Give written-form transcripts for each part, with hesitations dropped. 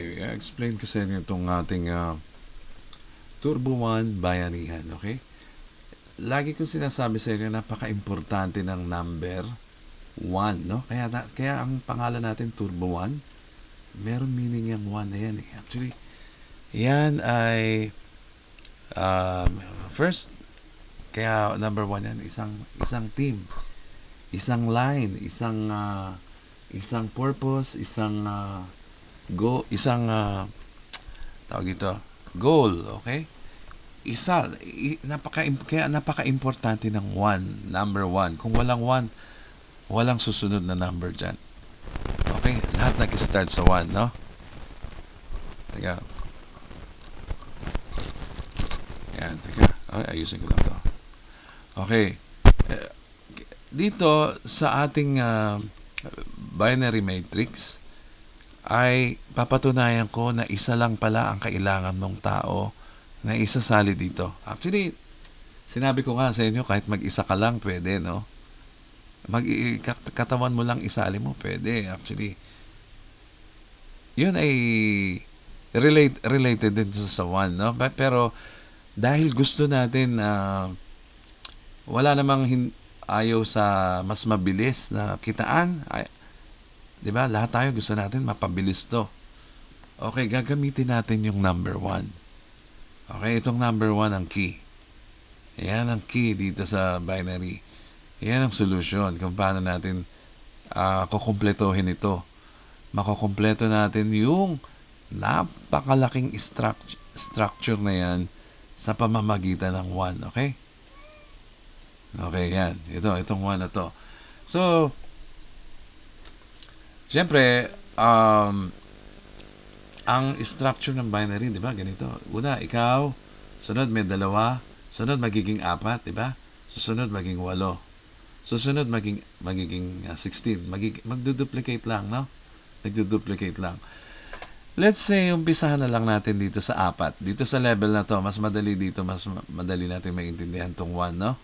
Okay, explain ko sa inyo itong ating Turbo One Bayanihan, okay? Lagi kong sinasabi sa inyo, napaka-importante ng number 1, no? Kaya ang pangalan natin Turbo One, meron meaning yung 1 na yan, eh. Actually, yan ay first, kaya number 1 yan, isang team, isang line, isang purpose, isang tawag ito, goal, okay? Kaya napaka-importante ng 1, number 1. Kung walang 1, walang susunod na number dyan. Okay? Lahat nag-start sa 1, no? Teka. Yan, teka. Ay, ayusin ko lang to. Okay. Dito sa ating binary matrix ay papatunayan ko na isa lang pala ang kailangan ng tao na isasali dito. Actually, sinabi ko nga sa inyo, kahit mag-isa ka lang, pwede, no? Katawan mo lang isali mo, pwede. Actually, yun ay related din sa 1, no? Pero, dahil gusto natin wala namang ayaw sa mas mabilis na kitaan, di ba? Lahat tayo gusto natin mapabilis to. Okay, gagamitin natin yung number 1. Okay, itong number 1 ang key. Yan ang key dito sa binary. Yan ang solution kung paano natin kukumpletohin ito. Makukumpleto natin yung napakalaking structure na yan sa pamamagitan ng 1. Okay? Okay, yan. Itong 1 na to. So, siyempre, ang structure ng binary, di ba? Ganito. Una, ikaw, sunod may 2, sunod magiging 4, di ba? Susunod maging 8. Susunod magiging 16. Magduduplicate lang, no? Nagduduplicate lang. Let's say, umpisahan na lang natin dito sa 4. Dito sa level na to, mas madali dito, mas madali natin maintindihan tong 1, no?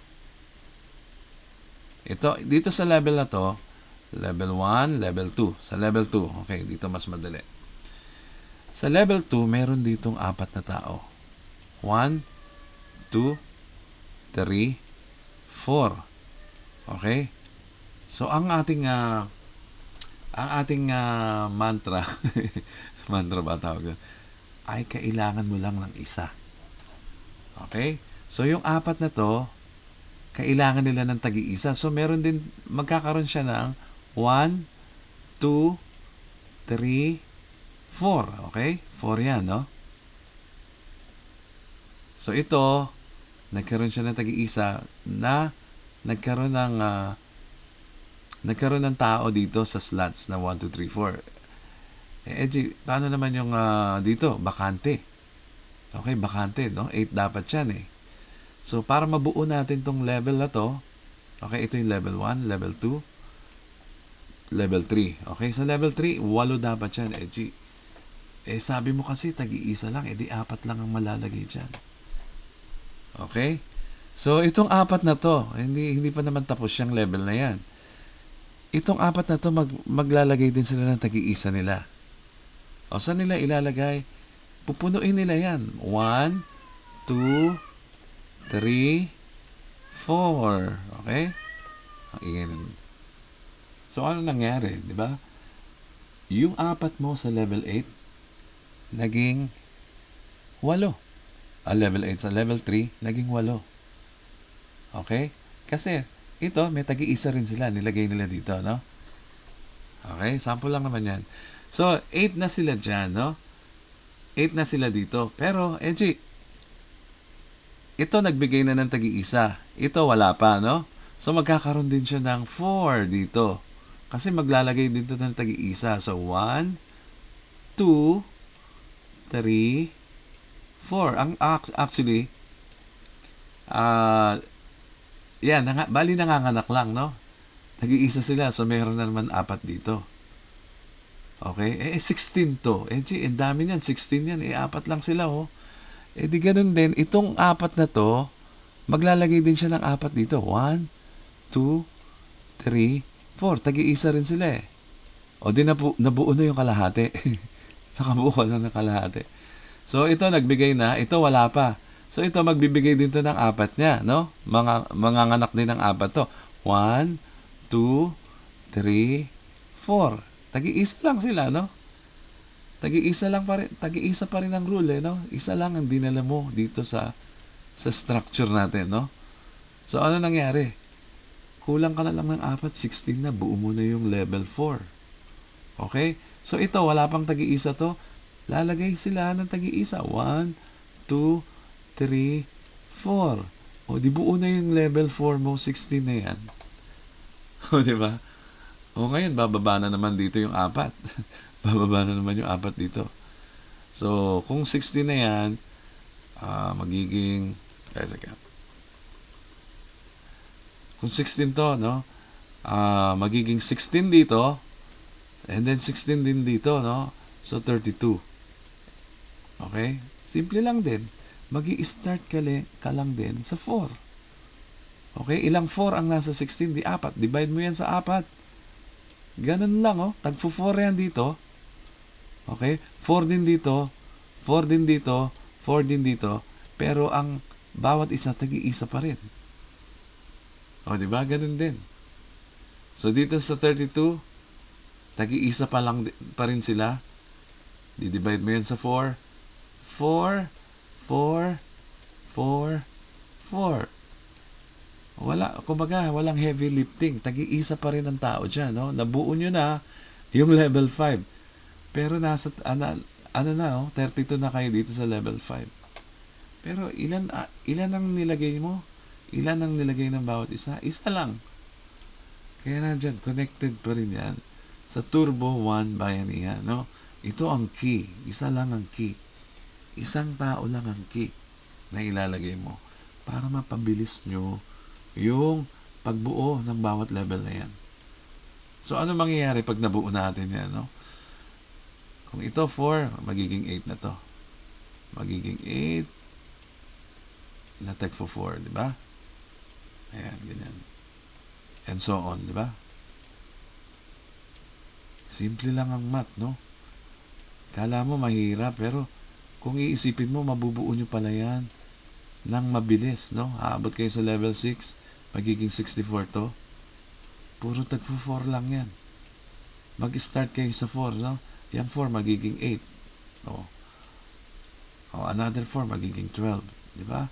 Dito sa level na to, level 1, level 2. Sa level 2, okay, dito mas madali. Sa level 2, meron ditong 4 na tao. 1, 2, 3, 4. Okay? So, ang ating mantra, mantra ba tawag doon? Ay kailangan mo lang ng isa. Okay? So, yung 4 na to, kailangan nila ng tagi-isa. So, magkakaroon siya ng 1, 2, 3, 4. Okay? 4 yan, no? So, ito, nagkaroon siya ng tagi-isa na nagkaroon ng tao dito sa slots na 1, 2, 3, 4. Paano naman yung dito? Bakante. Okay, bakante, no? 8 dapat yan, eh. So, para mabuo natin tong level na to, okay, ito yung level 1, level 2, level 3. Okay, sa level 3, 8 dapat yan, sabi mo kasi, tagi-isa lang, di 4 lang ang malalagay dyan. Okay? So, itong 4 na to, hindi pa naman tapos yung level na yan. Itong 4 na to, maglalagay din sila ng tagi-isa nila. O, saan nila ilalagay? Pupunuin nila yan. 1, 2, 3, 4. Okay? Ang ingay nun. So, ano nangyari? Diba? Yung 4 mo sa level 8, naging 8. Level 8 sa level 3, naging 8. Okay? Kasi, ito, may tagi-isa rin sila. Nilagay nila dito, no? Okay? Sample lang naman yan. So, 8 na sila dyan, no? 8 na sila dito. Pero, ito nagbigay na ng tagi-isa. Ito, wala pa, no? So, magkakaroon din siya ng 4 dito. Kasi maglalagay dito ng tagi-isa. So, 1, 2, 3, 4. Actually, yan, bali nanganganak lang, no? Nag-iisa sila, so meron na naman 4 dito. Okay? 16 to. Ang dami niyan, 16 yan. 4 lang sila, oh. Di ganun din, itong 4 na to, maglalagay din siya ng 4 dito. 1, 2, 3, 4. Tag-iisa rin sila, eh. O di nabuo na yung kalahati. Nakabuo ka lang ng kalahati. So, ito nagbigay na, ito wala pa. So, ito magbibigay din to ng apat niya, no? Manganganak din ng apat to. 1, 2, 3, 4. Tagi-isa lang sila, no? Tagi-isa lang pa rin, tagi-isa pa rin ang rule, no? Isa lang ang dinala mo dito sa structure natin, no? So, ano nangyari? Kulang ka na lang ng apat, 16 na, buo mo na yung level 4. Okay? So, ito, wala pang tagi-isa to. Lalagay sila ng tagi-isa. 1, 2, 3, 4. O, di buo na yung level 4 mo, 16 na yan. O, di ba? O, ngayon, bababa na naman dito yung apat. Bababa na naman yung apat dito. So, kung 16 na yan, magiging, kung 16 to, no? Magiging 16 dito, and then 16 din dito, no? So, 32. Okay? Simple lang din. Magi-start ka lang din sa 4. Okay? Ilang 4 ang nasa 16? Di 4. Divide mo yan sa 4. Ganun lang, oh. Tagpo 4 yan dito. Okay? 4 din dito. 4 din dito. 4 din dito. Pero ang bawat isa, tagi-isa pa rin. O, di ba? Ganun din. So, dito sa 32, tagi-isa pa rin sila. Di-divide mo yan sa 4. 4, 4, 4, 4. Kumbaga, walang heavy lifting. Tagi-isa pa rin ang tao dyan, no? Nabuo nyo na yung level 5. Pero nasa, ano na, oh, 32 na kayo dito sa level 5. Pero ilan ang nilagay mo? Ilan ang nilagay ng bawat isa? Isa lang. Kaya nandyan, connected pa rin yan sa Turbo 1 Bayanihan, no? Ito ang key. Isa lang ang key. Isang tao lang ang key na ilalagay mo para mapabilis nyo yung pagbuo ng bawat level na yan. So, ano mangyayari pag nabuo natin yan, no? Kung ito 4, magiging 8 na to. Magiging 8 na tagpo 4, di ba? Ayan, ganyan. And so on, di ba? Simple lang ang math, no? Kala mo mahirap, pero kung iisipin mo, mabubuo nyo pala yan ng mabilis, no? Aabot kayo sa level 6, magiging 64 to. Puro tagpo 4 lang yan. Mag-start kayo sa 4, no? Yung 4 magiging 8. O, another 4 magiging 12, di ba?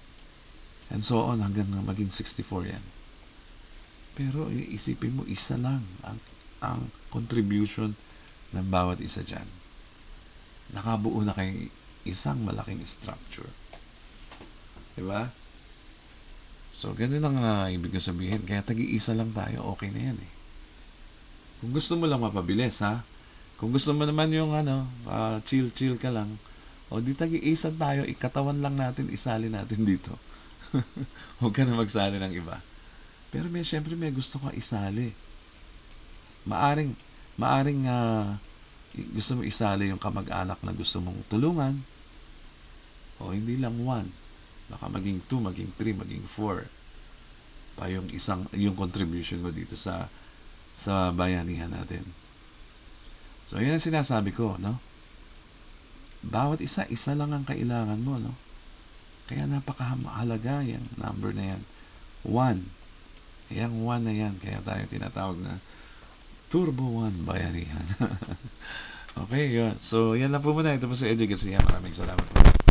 And so on hanggang maging 64 yan. Pero iisipin mo, isa lang ang contribution ng bawat isa dyan. Nakabuo na kayong isang malaking structure. Diba? So, ganun ang ibig ko sabihin. Kaya tagi-isa lang tayo, okay na yan eh. Kung gusto mo lang mapabilis, ha? Kung gusto mo naman yung chill-chill ka lang, o di tagi-isa tayo, ikatawan lang natin, isali natin dito. Huwag ka na magsali ng iba. Pero syempre may gusto ka isali. Maaring gusto mo isali yung kamag-anak na gusto mong tulungan, o hindi lang 1. Baka maging 2, maging 3, maging 4 pa yung contribution mo dito sa bayanihan natin. So, yun ang sinasabi ko, no? Bawat isa lang ang kailangan mo, no? Kaya napakahalaga yung number na yan. 1. Yang 1 na yan. Kaya tayo tinatawag na Turbo 1 Bayanihan. Okay, yun. So, yan lang po muna. Ito po si EJ Garcia. Maraming salamat po.